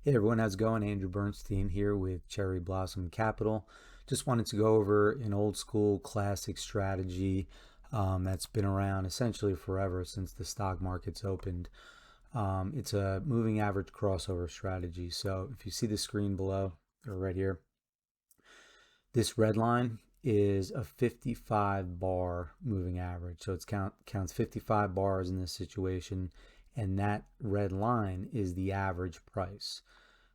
Hey everyone, how's it going? Andrew Bernstein here with Cherry Blossom Capital. Just wanted to go over an old school classic strategy that's been around essentially forever since the stock market's opened. It's a moving average crossover strategy. So if you see the screen below or right here, this red line is a 55 bar moving average. So it counts 55 bars in this situation, and that red line is the average price.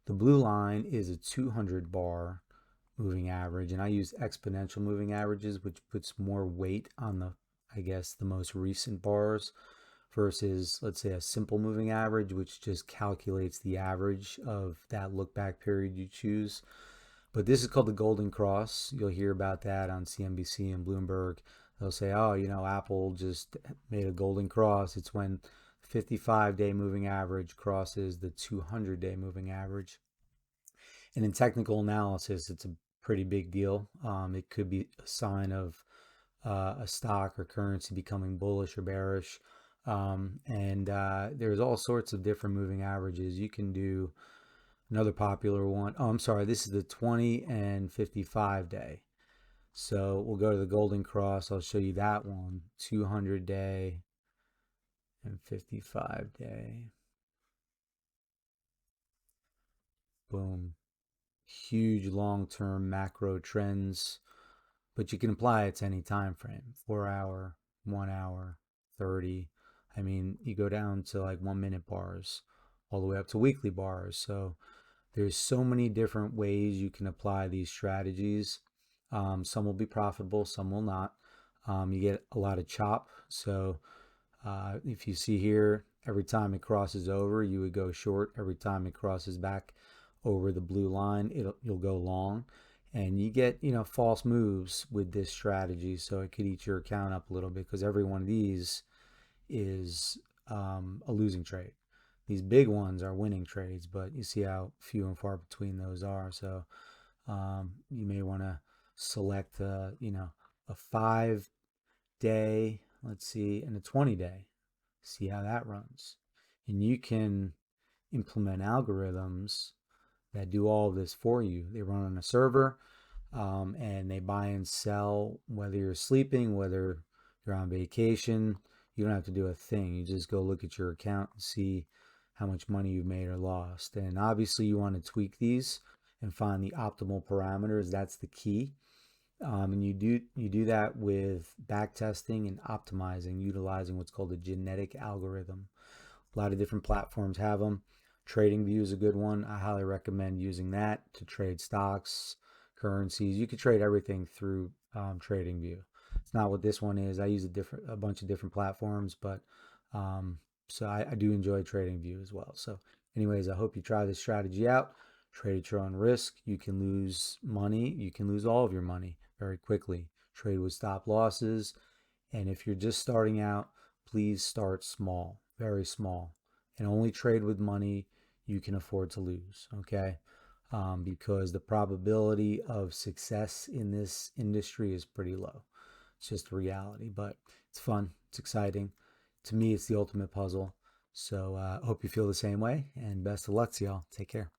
The blue line is a 200 bar moving average, and I use exponential moving averages, which puts more weight on the most recent bars versus, let's say, a simple moving average, which just calculates the average of that look back period you choose. But this is called the Golden Cross. You'll hear about that on CNBC and Bloomberg. They'll say, oh, Apple just made a Golden Cross. It's when 55-day moving average crosses the 200-day moving average. And in technical analysis, it's a pretty big deal. It could be a sign of a stock or currency becoming bullish or bearish. And there's all sorts of different moving averages. You can do another popular one. Oh, I'm sorry. This is the 20 and 55 day. So we'll go to the Golden Cross. I'll show you that one. 200 day and 55 day. Boom. Huge long-term macro trends, but you can apply it to any time frame. 4 hour, 1 hour, 30. I mean, you go down to like 1 minute bars all the way up to weekly bars. So there's so many different ways you can apply these strategies. Some will be profitable, some will not. You get a lot of chop. So if you see here, every time it crosses over, you would go short. Every time it crosses back over the blue line, you'll go long. And you get, false moves with this strategy. So it could eat your account up a little bit because every one of these is a losing trade. These big ones are winning trades, but you see how few and far between those are. So you may want to select, a 5 day, let's see, and a 20 day. See how that runs. And you can implement algorithms that do all of this for you. They run on a server, and they buy and sell whether you're sleeping, whether you're on vacation. You don't have to do a thing. You just go look at your account and see how much money you've made or lost. And obviously you want to tweak these and find the optimal parameters. That's the key. And you do that with back testing and optimizing, utilizing what's called a genetic algorithm. A lot of different platforms have them. TradingView is a good one. I highly recommend using that to trade stocks, currencies. You could trade everything through TradingView. It's not what this one is. I use a bunch of different platforms, but so I do enjoy TradingView as well. So anyways, I hope you try this strategy out. Trade at your own risk. You can lose money. You can lose all of your money very quickly. Trade with stop losses. And if you're just starting out, please start small, very small, and only trade with money you can afford to lose, okay? Because the probability of success in this industry is pretty low. It's just a reality, but it's fun. It's exciting. To me, it's the ultimate puzzle. So I hope you feel the same way, and best of luck to y'all. Take care.